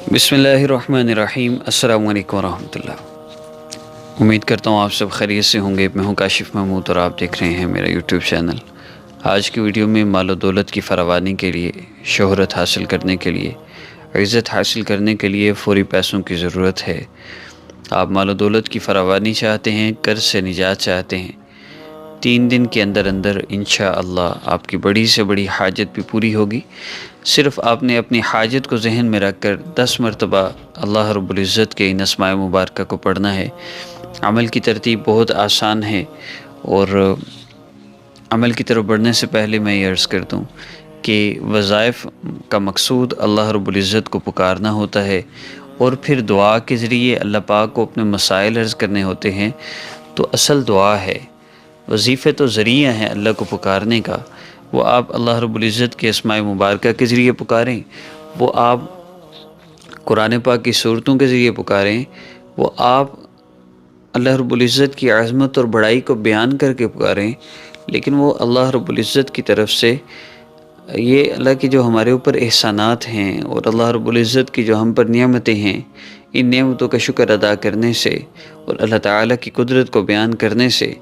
बिस्मिल्लाहिर्रहमानिर्रहीम। अस्सलामु अलैकुम वरहमतुल्लाह। उम्मीद करता हूँ आप सब खैरियत से होंगे। मैं हूँ काशिफ महमूद और आप देख रहे हैं मेरा यूट्यूब चैनल। आज की वीडियो में मालो दौलत की फरावानी के लिए, शोहरत हासिल करने के लिए, इज़्ज़त हासिल करने के लिए फ़ौरी पैसों की ज़रूरत है। आप मालो दौलत की फरावानी चाहते हैं, कर्ज से निजात चाहते हैं, 3 दिन के अंदर अंदर इंशाअल्लाह आपकी बड़ी से बड़ी हाजत भी पूरी होगी। सिर्फ़ आपने अपनी हाजत को जहन में रख कर 10 मरतबा अल्लाह रब्बुल इज़्ज़त के इन अस्माए मुबारका को पढ़ना है। अमल की तरतीब बहुत आसान है और अमल की तरफ बढ़ने से पहले मैं ये अर्ज़ कर दूँ कि वज़ाइफ़ का मकसूद अल्लाह रब्बुल इज़्ज़त को पुकारना होता है और फिर दुआ के ज़रिए अल्लाह पाक को अपने मसाइल अर्ज़ करने होते हैं। तो असल दुआ है, वजीफ़े तो ज़रिया हैं अल्लाह को पुकारने का। वो आप अल्लाह रब्बुल इज़्ज़त के अस्माए मुबारका के ज़रिए पुकारें, वो आप कुरान पाक की सूरतों के ज़रिए पुकारें, वो आप अल्लाह रब्बुल इज़्ज़त की अज़मत और बड़ाई को बयान करके पुकारें। लेकिन वो अल्लाह रब्बुल इज़्ज़त की तरफ से ये अल्लाह की जो हमारे ऊपर एहसानात हैं और अल्लाह रब्बुल इज़्ज़त की जो हम पर नियमतें हैं, इन नियमतों का शुक्र अदा करने से और अल्लाह ताला की कुदरत को बयान करने से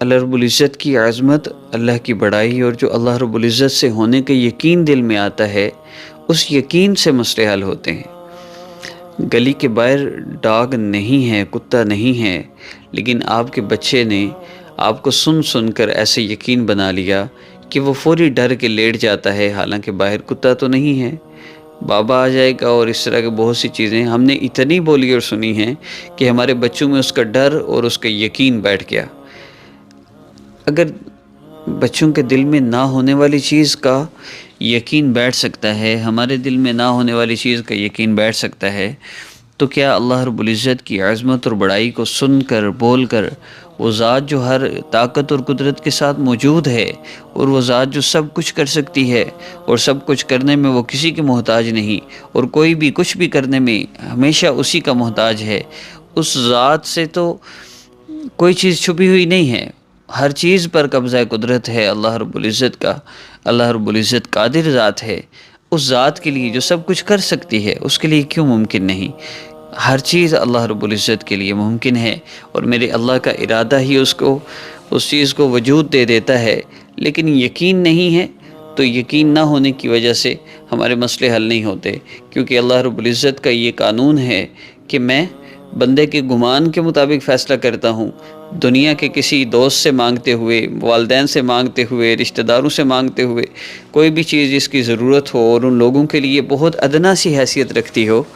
अल्लाह रब्बुल इज़्ज़त की आज़मत, अल्लाह की बड़ाई और जो अल्लाह रब्बुल इज़्ज़त से होने का यकीन दिल में आता है, उस यकीन से मसले हल होते हैं। गली के बाहर डॉग नहीं है, कुत्ता नहीं है, लेकिन आपके बच्चे ने आपको सुन सुन कर ऐसे यकीन बना लिया कि वो फौरी डर के लेट जाता है, हालांकि बाहर कुत्ता तो नहीं है, बाबा आ जाएगा और इस तरह की बहुत सी चीज़ें हमने इतनी बोली और सुनी हैं कि हमारे बच्चों में उसका डर और उसका यकीन बैठ गया। अगर बच्चों के दिल में ना होने वाली चीज़ का यकीन बैठ सकता है, हमारे दिल में ना होने वाली चीज़ का यकीन बैठ सकता है, तो क्या अल्लाह रब्बुल इज़्ज़त की अज़मत और बड़ाई को सुनकर, बोलकर, वो ज़ात जो हर ताकत और कुदरत के साथ मौजूद है और वो ज़ात जो सब कुछ कर सकती है और सब कुछ करने में वो किसी के मोहताज नहीं और कोई भी कुछ भी करने में हमेशा उसी का मोहताज है, उस ज़ात से तो कोई चीज़ छुपी हुई नहीं है। हर चीज़ पर कब्ज़ा कुदरत है अल्लाह रब्बुल इज़्ज़त का। अल्लाह रब्बुल इज़्ज़त कादिर ज़ात है। उस ज़ात के लिए जो सब कुछ कर सकती है, उसके लिए क्यों मुमकिन नहीं? हर चीज़ अल्लाह रब्बुल इज़्ज़त के लिए मुमकिन है और मेरे अल्लाह का इरादा ही उसको उस चीज़ को वजूद दे देता है। लेकिन यकीन नहीं है, तो यकीन ना होने की वजह से हमारे मसले हल नहीं होते, क्योंकि अल्लाह रब्बुल इज़्ज़त का ये कानून है कि मैं बंदे के गुमान के मुताबिक फ़ैसला करता हूँ। दुनिया के किसी दोस्त से मांगते हुए, वालिदैन से मांगते हुए, रिश्तेदारों से मांगते हुए, कोई भी चीज़ जिसकी ज़रूरत हो और उन लोगों के लिए बहुत अदना सी हैसियत रखती हो,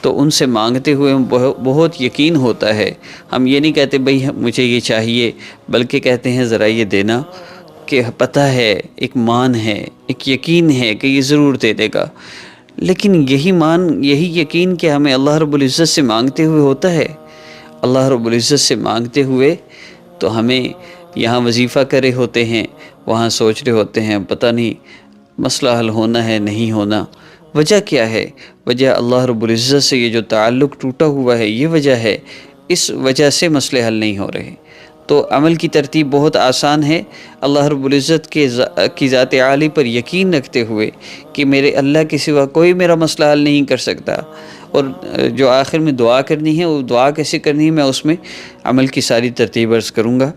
तो उनसे मांगते हुए बहुत यकीन होता है। हम ये नहीं कहते भाई मुझे ये चाहिए, बल्कि कहते हैं ज़रा ये देना, कि पता है, एक मान है, एक यकीन है कि ये ज़रूर दे देगा। लेकिन यही मान, यही यकीन कि हमें अल्लाह रब्बुल इज़्ज़त से मांगते हुए होता है। अल्लाह रब्बुल इज़्ज़त से मांगते हुए तो हमें यहाँ वजीफ़ा करे होते हैं, वहाँ सोच रहे होते हैं पता नहीं मसला हल होना है नहीं होना। वजह क्या है? वजह अल्लाह रब्बुल इज़्ज़त से ये जो ताल्लुक़ टूटा हुआ है, ये वजह है। इस वजह से मसले हल नहीं हो रहे। तो अमल की तरतीब बहुत आसान है। अल्लाह रब्बुल इज़्ज़त की ज़ात आली पर यकीन रखते हुए कि मेरे अल्लाह के सिवा कोई मेरा मसला हल नहीं कर सकता, और जो आखिर में दुआ करनी है, वो दुआ कैसे करनी है, मैं उसमें अमल की सारी तरतीब अर्ज़ करूँगा।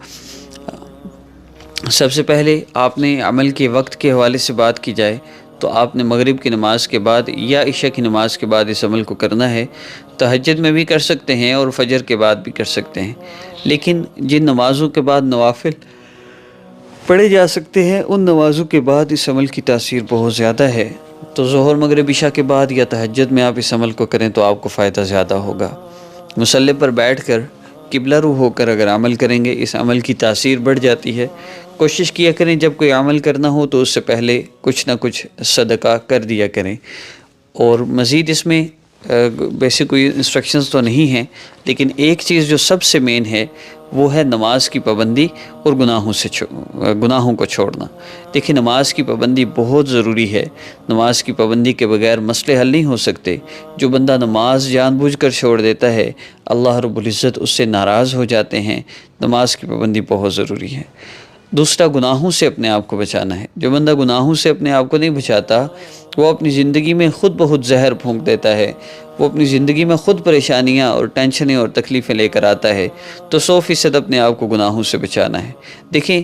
सबसे पहले आपने अमल के वक्त के हवाले से बात की जाए तो आपने मगरिब की नमाज़ के बाद या इशा की नमाज़ के बाद इस अमल को करना है। तहज्जुद में भी कर सकते हैं और फजर के बाद भी कर सकते हैं, लेकिन जिन नमाज़ों के बाद नवाफिल पढ़े जा सकते हैं, उन नमाज़ों के बाद इस अमल की तासीर बहुत ज़्यादा है। तो ज़ोहर, मगरिब, इशा के बाद या तहज्जुद में आप इस अमल को करें तो आपको फ़ायदा ज़्यादा होगा। मुसल्ले पर बैठ कर किबला रू होकर अगर अमल करेंगे, इस अमल की तासीर बढ़ जाती है। कोशिश किया करें जब कोई अमल करना हो तो उससे पहले कुछ ना कुछ सदका कर दिया करें। और मज़ीद इसमें वैसे कोई इंस्ट्रक्शंस तो नहीं हैं, लेकिन एक चीज़ जो सबसे मेन है वो है नमाज की पाबंदी और गुनाहों को छोड़ना। देखिए, नमाज की पाबंदी बहुत ज़रूरी है। नमाज की पाबंदी के बगैर मसले हल नहीं हो सकते। जो बंदा नमाज जानबूझकर छोड़ देता है, अल्लाह रब्बुल इज़्ज़त उससे नाराज़ हो जाते हैं। नमाज की पाबंदी बहुत ज़रूरी है। دوسرا گناہوں سے اپنے آپ کو بچانا ہے۔ جو بندہ گناہوں سے اپنے آپ کو نہیں بچاتا وہ اپنی زندگی میں خود بخود زہر پھونک دیتا ہے، وہ اپنی زندگی میں خود پریشانیاں اور ٹینشنیں اور تکلیفیں لے کر آتا ہے۔ تو 100% اپنے آپ کو گناہوں سے بچانا ہے۔ دیکھیں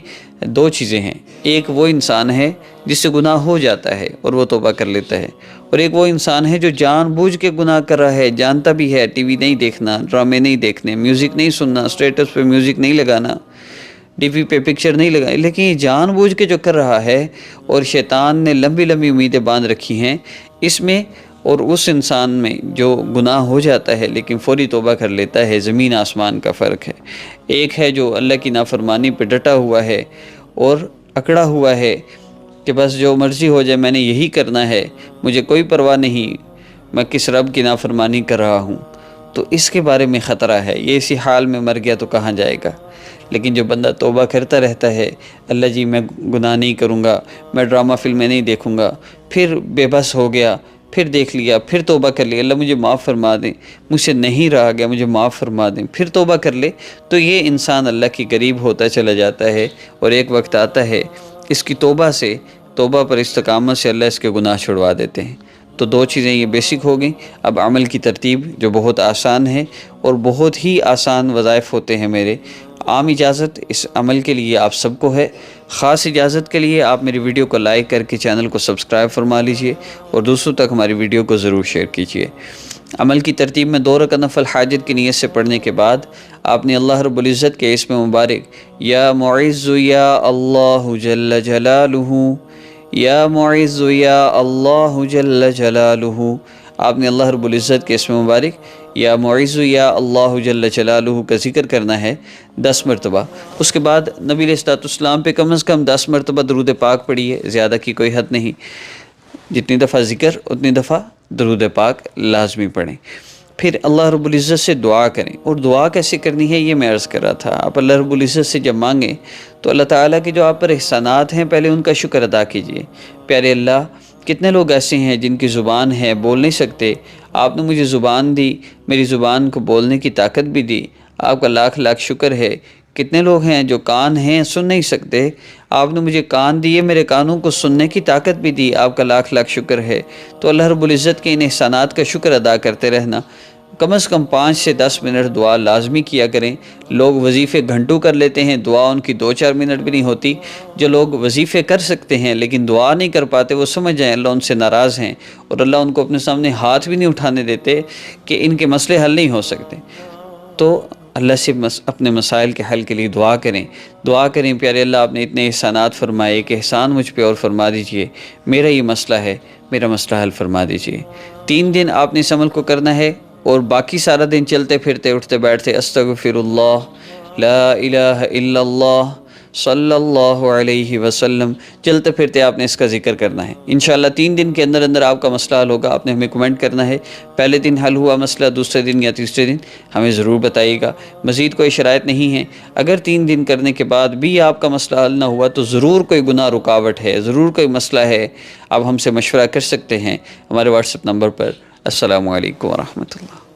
دو چیزیں ہیں، ایک وہ انسان ہے جس سے گناہ ہو جاتا ہے اور وہ توبہ کر لیتا ہے، اور ایک وہ انسان ہے جو جان بوجھ کے گناہ کر رہا ہے، جانتا بھی ہے ٹی وی نہیں دیکھنا، ڈرامے نہیں دیکھنے، میوزک نہیں سننا، اسٹیٹس پہ میوزک نہیں لگانا، ٹی وی پہ پکچر نہیں لگائی، لیکن یہ جان بوجھ کے جو کر رہا ہے اور شیطان نے لمبی لمبی امیدیں باندھ رکھی ہیں اس میں اور اس انسان میں جو گناہ ہو جاتا ہے لیکن فوری توبہ کر لیتا ہے، زمین آسمان کا فرق ہے۔ ایک ہے جو اللہ کی نافرمانی پہ ڈٹا ہوا ہے اور اکڑا ہوا ہے کہ بس جو مرضی ہو جائے میں نے یہی کرنا ہے، مجھے کوئی پرواہ نہیں، میں کس رب کی نافرمانی کر رہا ہوں، تو اس کے بارے میں خطرہ ہے، یہ اسی حال میں مر گیا تو کہاں جائے گا۔ لیکن جو بندہ توبہ کرتا رہتا ہے، اللہ جی میں گناہ نہیں کروں گا، میں ڈرامہ فلمیں نہیں دیکھوں گا، پھر بے بس ہو گیا، پھر دیکھ لیا، پھر توبہ کر لیا، اللہ مجھے معاف فرما دیں، مجھ سے نہیں رہا گیا، مجھے معاف فرما دیں، پھر توبہ کر لے، تو یہ انسان اللہ کی قریب ہوتا چلا جاتا ہے، اور ایک وقت آتا ہے اس کی توبہ پر استقامت سے اللہ اس کے گناہ چھڑوا دیتے ہیں۔ تو دو چیزیں یہ بیسک ہو گئیں۔ اب عمل کی ترتیب جو بہت آسان ہے اور بہت ہی آسان وظائف ہوتے ہیں میرے، عام اجازت اس عمل کے لیے آپ سب کو ہے، خاص اجازت کے لیے آپ میری ویڈیو کو لائک کر کے چینل کو سبسکرائب فرما لیجئے اور دوسروں تک ہماری ویڈیو کو ضرور شیئر کیجئے۔ عمل کی ترتیب میں 2 رکعت نفل حاجت کی نیت سے پڑھنے کے بعد آپ نے اللہ رب العزت کے اسم مبارک یا معز یا اللہ جل جلالہ، یا معز یا اللہ جل جلالہ، آپ نے اللہ رب العزت کے اسم مبارک یا معز یا اللہ جل جلالہ کا ذکر کرنا ہے 10 مرتبہ۔ اس کے بعد نبی علیہ الصلوۃ والسلام پہ کم از کم 10 مرتبہ درود پاک پڑھیے، زیادہ کی کوئی حد نہیں، جتنی دفعہ ذکر اتنی دفعہ درود پاک لازمی پڑھیں۔ پھر اللہ رب العزت سے دعا کریں، اور دعا کیسے کرنی ہے یہ میں عرض کر رہا تھا۔ آپ اللہ رب العزت سے جب مانگیں تو اللہ تعالیٰ کے جو آپ پر احسانات ہیں پہلے ان کا شکر ادا کیجئے۔ پیارے اللہ، کتنے لوگ ایسے ہیں جن کی زبان ہے بول نہیں سکتے، آپ نے مجھے زبان دی، میری زبان کو بولنے کی طاقت بھی دی، آپ کا لاکھ لاکھ شکر ہے۔ کتنے لوگ ہیں جو کان ہیں سن نہیں سکتے، آپ نے مجھے کان دیے، میرے کانوں کو سننے کی طاقت بھی دی، آپ کا لاکھ لاکھ شکر ہے۔ تو اللہ رب العزت کے ان احسانات کا شکر ادا کرتے رہنا۔ کم از کم 5 سے 10 منٹ دعا لازمی کیا کریں۔ لوگ وظیفے گھنٹوں کر لیتے ہیں، دعا ان کی 2-4 منٹ بھی نہیں ہوتی۔ جو لوگ وظیفے کر سکتے ہیں لیکن دعا نہیں کر پاتے، وہ سمجھ جائیں اللہ ان سے ناراض ہیں، اور اللہ ان کو اپنے سامنے ہاتھ بھی نہیں اٹھانے دیتے کہ ان کے مسئلے حل نہیں ہو سکتے۔ تو اللہ سے اپنے مسائل کے حل کے لیے دعا کریں پیارے اللہ آپ نے اتنے احسانات فرمائے کہ احسان مجھ پہ اور فرما دیجئے، میرا یہ مسئلہ ہے، میرا مسئلہ حل فرما دیجئے۔ 3 دن آپ نے اس عمل کو کرنا ہے، اور باقی سارا دن چلتے پھرتے اٹھتے بیٹھتے استغفر اللہ، لا الہ الا اللہ، صلی اللہ علیہ وسلم، چلتے پھرتے آپ نے اس کا ذکر کرنا ہے۔ انشاءاللہ 3 دن کے اندر اندر آپ کا مسئلہ حل ہوگا۔ آپ نے ہمیں کمنٹ کرنا ہے، پہلے دن حل ہوا مسئلہ، دوسرے دن یا تیسرے دن ہمیں ضرور بتائیے گا۔ مزید کوئی شرائط نہیں ہے، اگر 3 دن کرنے کے بعد بھی آپ کا مسئلہ حل نہ ہوا تو ضرور کوئی گناہ رکاوٹ ہے، ضرور کوئی مسئلہ ہے، آپ ہم سے مشورہ کر سکتے ہیں ہمارے واٹس ایپ نمبر پر۔ السلام علیکم ورحمۃ اللہ۔